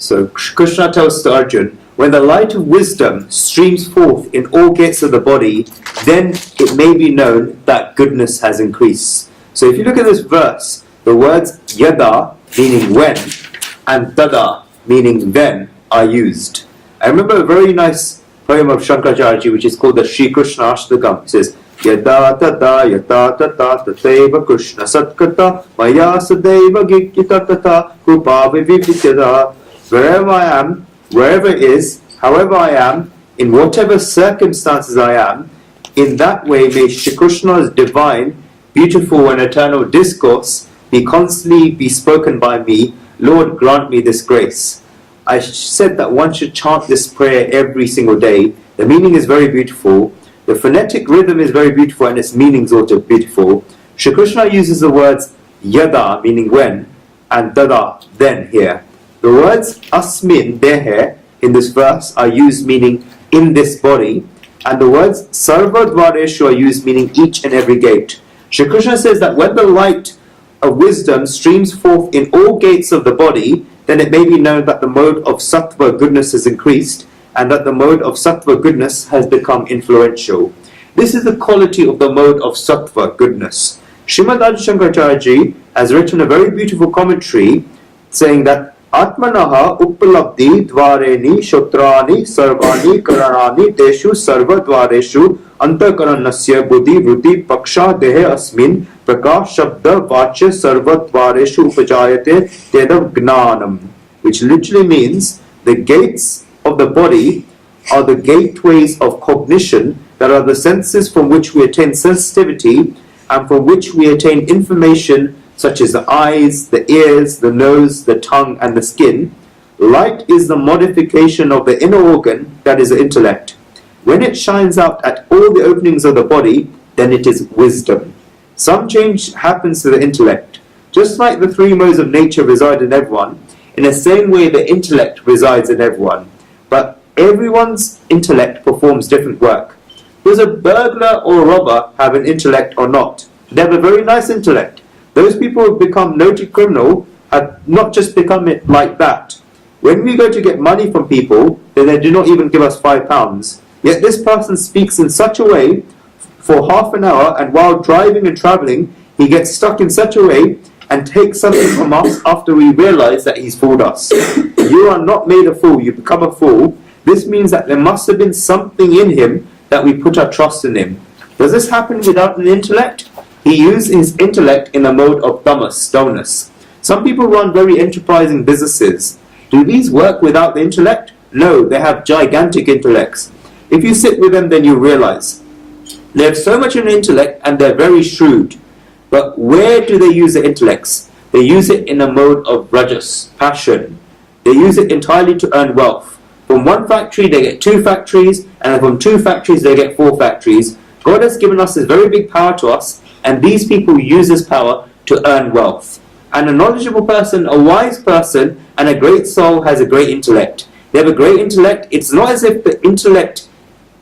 So Krishna tells to Arjun, when the light of wisdom streams forth in all gates of the body, then it may be known that goodness has increased. So if you look at this verse, the words yada, meaning when, and tada, meaning then, are used. I remember a very nice poem of Shankaracharya which is called the Sri Krishna Ashtakam. It says, Yada tada yata tata tateva Krishna satkata maya sadeva gikita tata krupa vivivityada. Wherever I am, wherever it is, however I am, in whatever circumstances I am, in that way may Shri Krishna's divine, beautiful and eternal discourse be constantly be spoken by me. Lord, grant me this grace. I said that one should chant this prayer every single day. The meaning is very beautiful. The phonetic rhythm is very beautiful and its meaning is also beautiful. Shri Krishna uses the words yada, meaning when, and tada, then here. The words asmin, dehe, in this verse are used meaning in this body, and the words sarva dvareshu are used meaning each and every gate. Shri Krishna says that when the light of wisdom streams forth in all gates of the body, then it may be known that the mode of sattva goodness has increased, and that the mode of sattva goodness has become influential. This is the quality of the mode of sattva goodness. Srimad Adi Shankaracharya has written a very beautiful commentary saying that Atmanaha uppalabdhi dvareni shotrani sarvani karanani teshu sarva dvareshu antakaranasya buddhi vritti paksha dehe asmin prakash shabda vachya sarva dvareshu upajayate tedav gnanam, which literally means the gates of the body are the gateways of cognition, that are the senses from which we attain sensitivity and from which we attain information such as the eyes, the ears, the nose, the tongue and the skin. Light is the modification of the inner organ, that is the intellect. When it shines out at all the openings of the body, then it is wisdom. Some change happens to the intellect. Just like the three modes of nature reside in everyone, in the same way the intellect resides in everyone. But everyone's intellect performs different work. Does a burglar or a robber have an intellect or not? They have a very nice intellect. Those people who become noted criminal have not just become it like that. When we go to get money from people, then they do not even give us £5. Yet this person speaks in such a way for half an hour, and while driving and travelling, he gets stuck in such a way and takes something from us after we realize that he's fooled us. You are not made a fool, you become a fool. This means that there must have been something in him that we put our trust in him. Does this happen without an intellect? He used his intellect in a mode of tamas, dullness. Some people run very enterprising businesses. Do these work without the intellect? No, they have gigantic intellects. If you sit with them, then you realize they have so much an intellect and they're very shrewd. But where do they use the intellects? They use it in a mode of rajas, passion. They use it entirely to earn wealth. From one factory they get 2 factories, and from 2 factories they get 4 factories. God has given us this very big power to us, and these people use this power to earn wealth. And a knowledgeable person, a wise person, and a great soul has a great intellect. They have a great intellect. It's not as if the intellect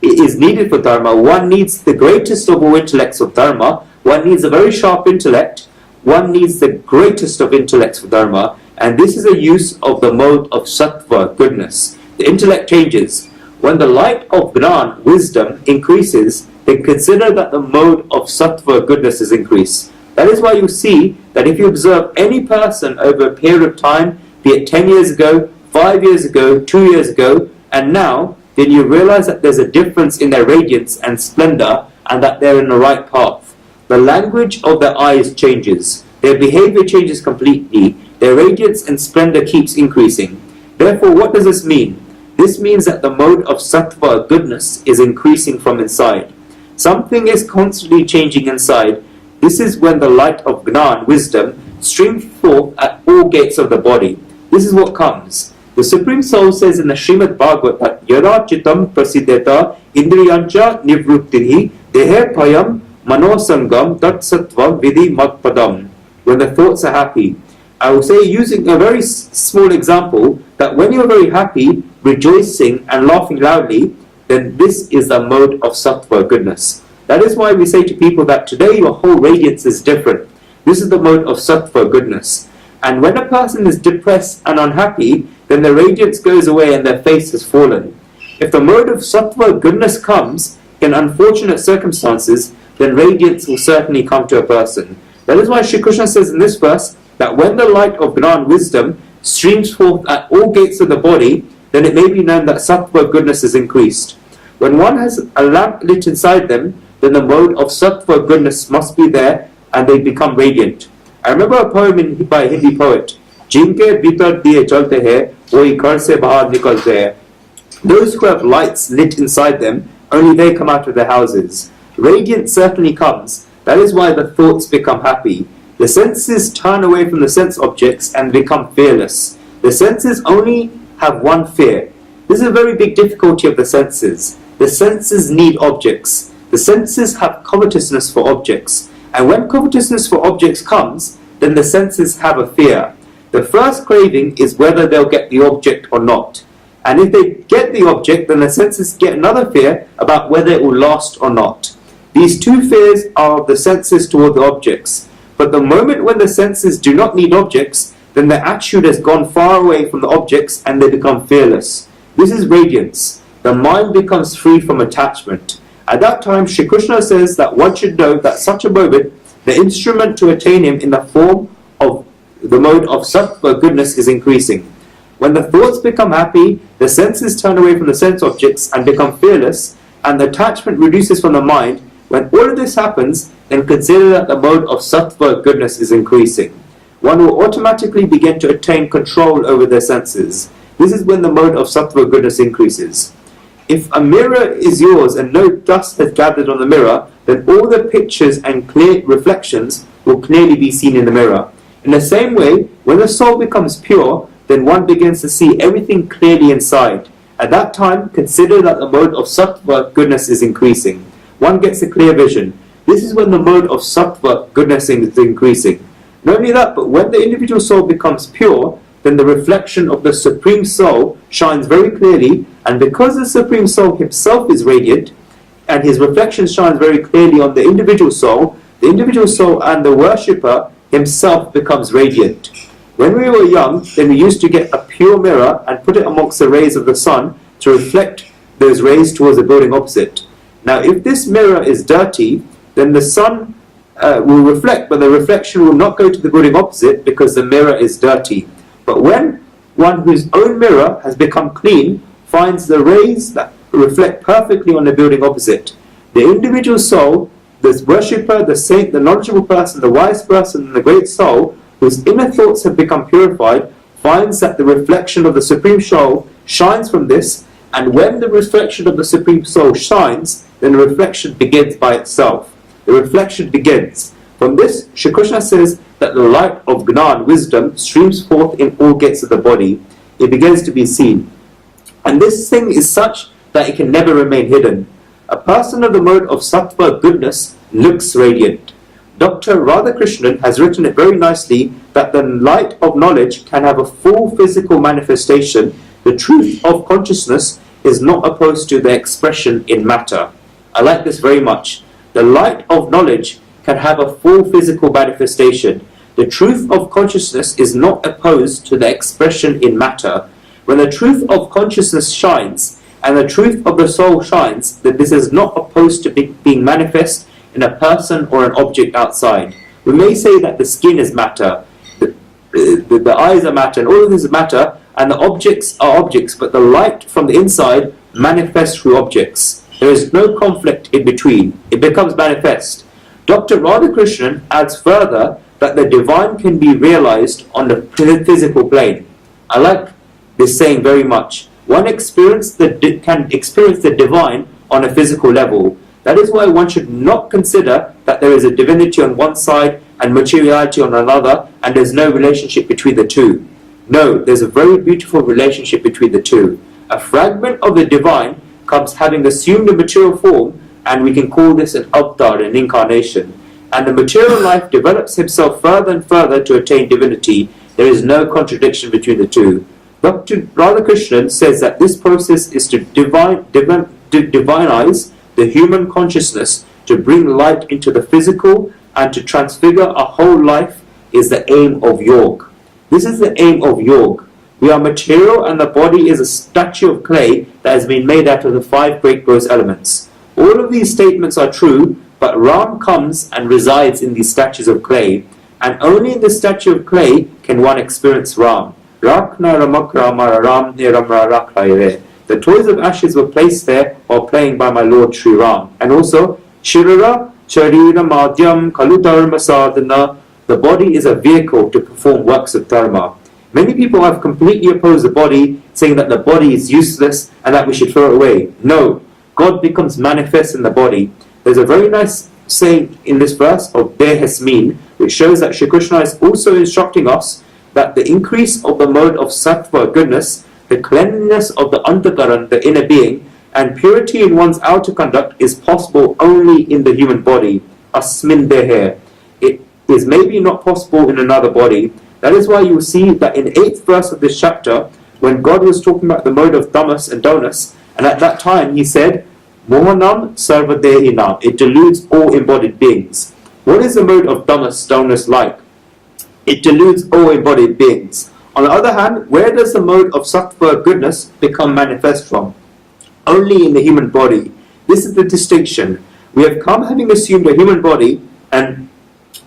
is needed for dharma. One needs the greatest of all intellects of dharma. One needs a very sharp intellect. One needs the greatest of intellects for dharma. And this is a use of the mode of sattva, goodness. The intellect changes. When the light of Gnan, wisdom, increases, then consider that the mode of sattva, goodness, is increased. That is why you see that if you observe any person over a period of time, be it 10 years ago, 5 years ago, 2 years ago, and now, then you realize that there's a difference in their radiance and splendor, and that they're in the right path. The language of their eyes changes. Their behavior changes completely. Their radiance and splendor keeps increasing. Therefore, what does this mean? This means that the mode of sattva, goodness, is increasing from inside. Something is constantly changing inside. This is when the light of Gnan, wisdom, streams forth at all gates of the body. This is what comes. The Supreme Soul says in the Srimad Bhagavad that Yada Chitam Prasideta Indriyancha Nivruttini Dehe Payam Manosangam Tat Sattva Vidhi Magpadam. When the thoughts are happy. I will say, using a very small example, that when you're very happy, rejoicing and laughing loudly, then this is the mode of sattva, goodness. That is why we say to people that today your whole radiance is different. This is the mode of sattva, goodness. And when a person is depressed and unhappy, then the radiance goes away and their face has fallen. If the mode of sattva goodness comes in unfortunate circumstances, then radiance will certainly come to a person. That is why Shri Krishna says in this verse that when the light of Gnana wisdom streams forth at all gates of the body, then it may be known that sattva goodness is increased. When one has a lamp lit inside them, then the mode of sattva goodness must be there and they become radiant. I remember a poem by a Hindi poet, Jinke bhitar diye chalte hai, wohi ghar se bahar nikalte hai. Those who have lights lit inside them, only they come out of their houses. Radiance certainly comes. That is why the thoughts become happy. The senses turn away from the sense objects and become fearless. The senses only have one fear. This is a very big difficulty of the senses. The senses need objects. The senses have covetousness for objects. And when covetousness for objects comes, then the senses have a fear. The first craving is whether they'll get the object or not. And if they get the object, then the senses get another fear about whether it will last or not. These two fears are of the senses toward the objects. But the moment when the senses do not need objects, then the attitude has gone far away from the objects and they become fearless. This is radiance. The mind becomes free from attachment. At that time, Shri Krishna says that one should know that such a moment, the instrument to attain him in the form of the mode of sattva goodness is increasing. When the thoughts become happy, the senses turn away from the sense objects and become fearless, and the attachment reduces from the mind. When all of this happens, then consider that the mode of sattva goodness is increasing. One will automatically begin to attain control over their senses. This is when the mode of sattva goodness increases. If a mirror is yours and no dust has gathered on the mirror, then all the pictures and clear reflections will clearly be seen in the mirror. In the same way, when the soul becomes pure, then one begins to see everything clearly inside. At that time, consider that the mode of sattva goodness is increasing. One gets a clear vision. This is when the mode of sattva goodness is increasing. Not only that, but when the individual soul becomes pure, then the reflection of the Supreme Soul shines very clearly, and because the Supreme Soul himself is radiant, and his reflection shines very clearly on the individual soul and the worshipper himself becomes radiant. When we were young, then we used to get a pure mirror and put it amongst the rays of the sun to reflect those rays towards the building opposite. Now, if this mirror is dirty, then the sun will reflect, but the reflection will not go to the building opposite because the mirror is dirty. But when one whose own mirror has become clean finds the rays that reflect perfectly on the building opposite, the individual soul, the worshipper, the saint, the knowledgeable person, the wise person, and the great soul, whose inner thoughts have become purified, finds that the reflection of the Supreme Soul shines from this, and when the reflection of the Supreme Soul shines, then the reflection begins by itself. The reflection begins. From this, Shri Krishna says that the light of Gnana wisdom streams forth in all gates of the body. It begins to be seen. And this thing is such that it can never remain hidden. A person of the mode of sattva goodness looks radiant. Dr. Radhakrishnan has written it very nicely that the light of knowledge can have a full physical manifestation. The truth of consciousness is not opposed to the expression in matter. I like this very much. The light of knowledge can have a full physical manifestation. The truth of consciousness is not opposed to the expression in matter. When the truth of consciousness shines and the truth of the soul shines, then this is not opposed to being manifest in a person or an object outside. We may say that the skin is matter, the eyes are matter, and all of this is matter, and the objects are objects, but the light from the inside manifests through objects. There is no conflict in between. It becomes manifest. Dr. Radhakrishnan adds further that the divine can be realized on the physical plane. I like this saying very much. One can experience the divine on a physical level. That is why one should not consider that there is a divinity on one side and materiality on another, and there's no relationship between the two. No, there's a very beautiful relationship between the two. A fragment of the divine comes having assumed a material form, and we can call this an avatar, an incarnation. And the material life develops himself further and further to attain divinity. There is no contradiction between the two. Dr. Radhakrishnan says that this process is to divinize the human consciousness, to bring light into the physical, and to transfigure a whole life is the aim of yoga. This is the aim of yoga. We are material and the body is a statue of clay that has been made out of the 5 great gross elements. All of these statements are true, but Ram comes and resides in these statues of clay, and only in the statue of clay can one experience Ram. The toys of ashes were placed there while playing by my Lord Sri Ram. And also, Shirara Charira Madhyam Kalu Dharma Sadhana. The body is a vehicle to perform works of dharma. Many people have completely opposed the body, saying that the body is useless and that we should throw it away. No, God becomes manifest in the body. There's a very nice saying in this verse of Behesmin, which shows that Shri Krishna is also instructing us that the increase of the mode of sattva, goodness, the cleanliness of the antakaran, the inner being, and purity in one's outer conduct is possible only in the human body. Asmin dehe. It is maybe not possible in another body. That is why you will see that in 8th verse of this chapter, when God was talking about the mode of tamas and donas, and at that time he said, Mohanam sarvadehinam. It deludes all embodied beings. What is the mode of tamas, donas like? It deludes all embodied beings. On the other hand, where does the mode of sattva, goodness, become manifest from? Only in the human body. This is the distinction. We have come having assumed a human body, and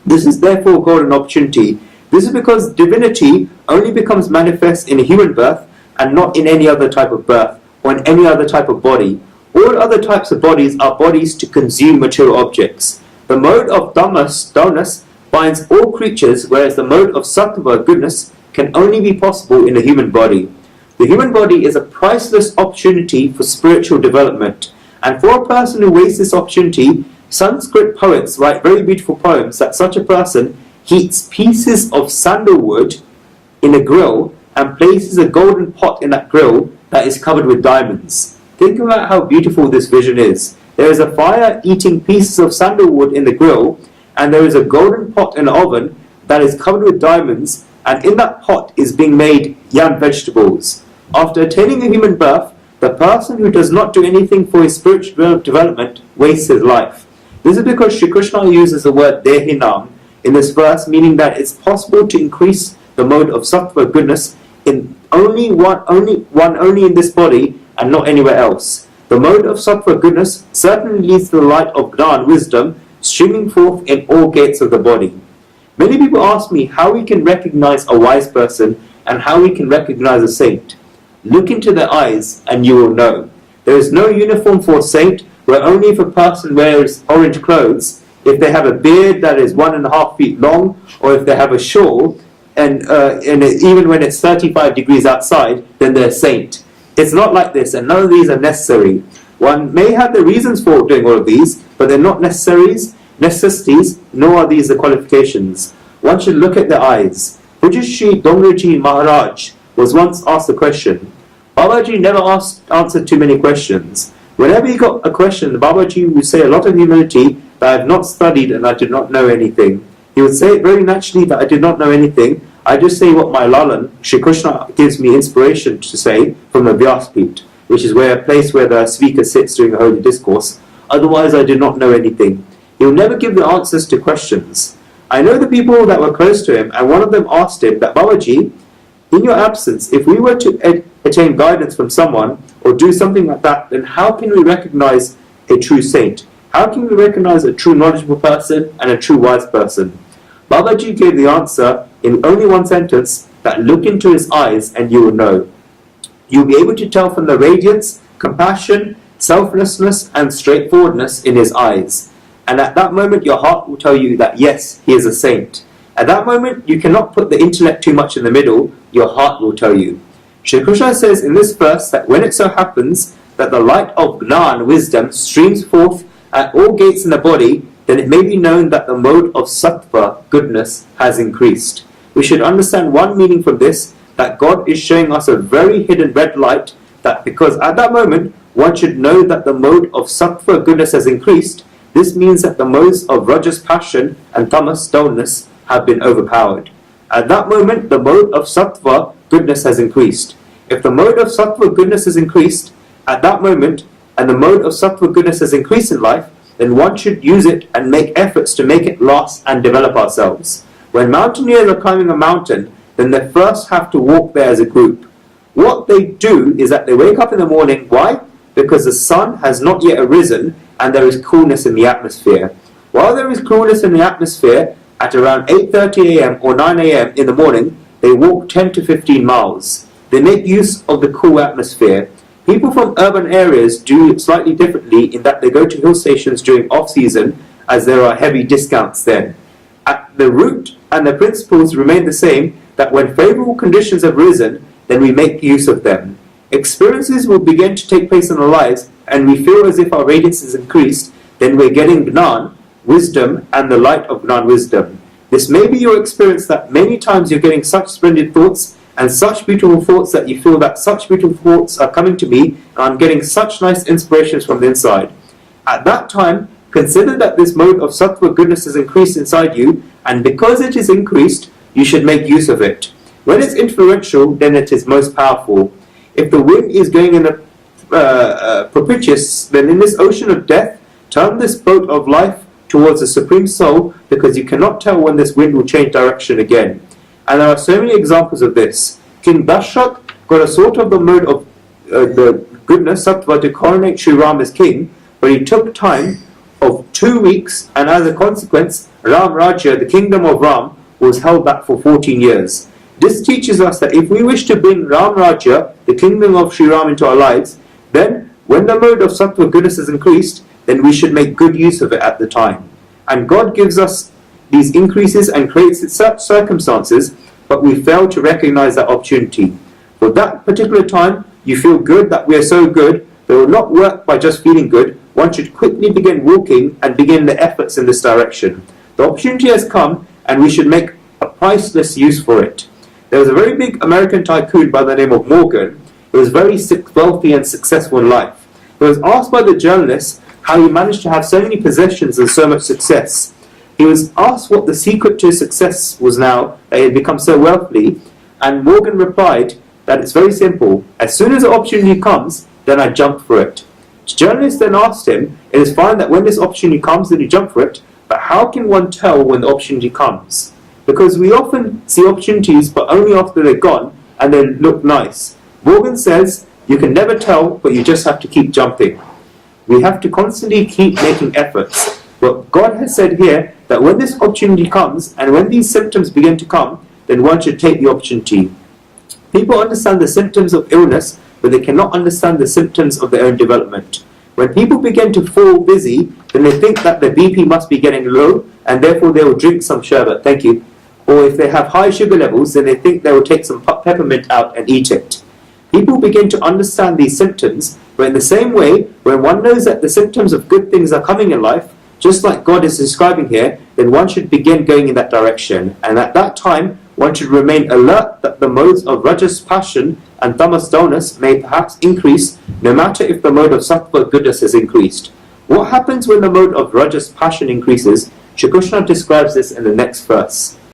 this is therefore a golden opportunity. This is because divinity only becomes manifest in a human birth and not in any other type of birth or in any other type of body. All other types of bodies are bodies to consume material objects. The mode of tamas, donas, binds all creatures, whereas the mode of sattva, goodness, can only be possible in a human body. The human body is a priceless opportunity for spiritual development, and for a person who wastes this opportunity, Sanskrit poets write very beautiful poems that such a person heats pieces of sandalwood in a grill and places a golden pot in that grill that is covered with diamonds. Think about how beautiful this vision is. There is a fire eating pieces of sandalwood in the grill, and there is a golden pot in the oven that is covered with diamonds, and in that pot is being made yam vegetables. After attaining a human birth, the person who does not do anything for his spiritual development wastes his life. This is because Shri Krishna uses the word dehinam in this verse, meaning that it's possible to increase the mode of sattva, goodness, in only in this body and not anywhere else. The mode of sattva, goodness, certainly leads to the light of Gnan, wisdom, streaming forth in all gates of the body. Many people ask me how we can recognize a wise person and how we can recognize a saint. Look into their eyes and you will know. There is no uniform for a saint, where only if a person wears orange clothes, if they have a beard that is 1.5 feet long, or if they have a shawl, and even when it's 35 degrees outside, then they're a saint. It's not like this, and none of these are necessary. One may have the reasons for doing all of these, but they're not necessities, nor are these the qualifications. One should look at their eyes. Pujyashree Bhupendrabhai Maharaj was once asked a question. Babaji never answered too many questions. Whenever he got a question, the Babaji would say a lot of humility that I have not studied and I did not know anything. He would say it very naturally that I did not know anything. I just say what my Lalan, Shri Krishna, gives me inspiration to say from the Vyaspeeth, which is a place where the speaker sits during a holy discourse. Otherwise, I did not know anything. He will never give the answers to questions. I know the people that were close to him, and one of them asked him that, Babaji, in your absence, if we were to attain guidance from someone or do something like that, then how can we recognize a true saint? How can we recognize a true knowledgeable person and a true wise person? Babaji gave the answer in only one sentence, that look into his eyes and you will know. You'll be able to tell from the radiance, compassion, selflessness and straightforwardness in his eyes. And at that moment your heart will tell you that yes, he is a saint. At that moment you cannot put the intellect too much in the middle, your heart will tell you. Shri Krishna says in this verse that when it so happens that the light of Gnan, wisdom, streams forth at all gates in the body, then it may be known that the mode of sattva, goodness, has increased. We should understand one meaning from this, that God is showing us a very hidden red light, that because at that moment one should know that the mode of sattva, goodness, has increased. This means that the modes of rajas, passion, and tamas, dullness, have been overpowered. At that moment the mode of sattva, goodness, has increased. If the mode of sattva, goodness, has increased at that moment, and the mode of sattva, goodness, has increased in life, then one should use it and make efforts to make it last and develop ourselves. When mountaineers are climbing a mountain, then they first have to walk there as a group. what they do is that they wake up in the morning. Why? Because the sun has not yet arisen and there is coolness in the atmosphere. While there is coolness in the atmosphere, at around 8:30 a.m. or 9 a.m. in the morning, they walk 10 to 15 miles. They make use of the cool atmosphere. People from urban areas do it slightly differently in that they go to hill stations during off-season, as there are heavy discounts then. The root and the principles remain the same, that when favorable conditions have risen, then we make use of them. Experiences will begin to take place in our lives, and we feel as if our radiance is increased, then we're getting Gnan, wisdom, and the light of Gnan wisdom. This may be your experience, that many times you're getting such splendid thoughts and such beautiful thoughts that you feel that such beautiful thoughts are coming to me, and I'm getting such nice inspirations from the inside. At that time, consider that this mode of sattva goodness is increased inside you, and because it is increased, you should make use of it. When it's influential, then it is most powerful. If the wind is going in a propitious, then in this ocean of death, turn this boat of life towards the Supreme Soul, because you cannot tell when this wind will change direction again. And there are so many examples of this. King Dashrak got a sort of the mode of the goodness, sattva, to coronate Sri Ram as king, but he took time of 2 weeks, and as a consequence, Ram Rajya, the kingdom of Ram, was held back for 14 years. This teaches us that if we wish to bring Ram Rajya, the kingdom of Sri Ram, into our lives, then when the mode of sattva goodness is increased, then we should make good use of it at the time. And God gives us these increases and creates such circumstances, but we fail to recognize that opportunity. For that particular time, you feel good that we are so good, but it will not work by just feeling good. One should quickly begin walking and begin the efforts in this direction. The opportunity has come, and we should make a priceless use for it. There was a very big American tycoon by the name of Morgan, who was very wealthy and successful in life. He was asked by the journalists how he managed to have so many possessions and so much success. He was asked what the secret to his success was now that he had become so wealthy, and Morgan replied that it's very simple. As soon as the opportunity comes, then I jump for it. The journalist then asked him, it is fine that when this opportunity comes, then you jump for it, but how can one tell when the opportunity comes? Because we often see opportunities, but only after they're gone, and they look nice. Morgan says, you can never tell, but you just have to keep jumping. We have to constantly keep making efforts. But God has said here that when this opportunity comes, and when these symptoms begin to come, then one should take the opportunity. People understand the symptoms of illness, but they cannot understand the symptoms of their own development. When people begin to fall dizzy, then they think that their BP must be getting low, and therefore they will drink some sherbet. Thank you. Or if they have high sugar levels, then they think they will take some peppermint out and eat it. People begin to understand these symptoms, but in the same way, when one knows that the symptoms of good things are coming in life, just like God is describing here, then one should begin going in that direction. And at that time, one should remain alert that the modes of rajas passion and tamas dullness may perhaps increase, no matter if the mode of sattva goodness has increased. What happens when the mode of rajas passion increases? Shri Krishna describes this in the next verse.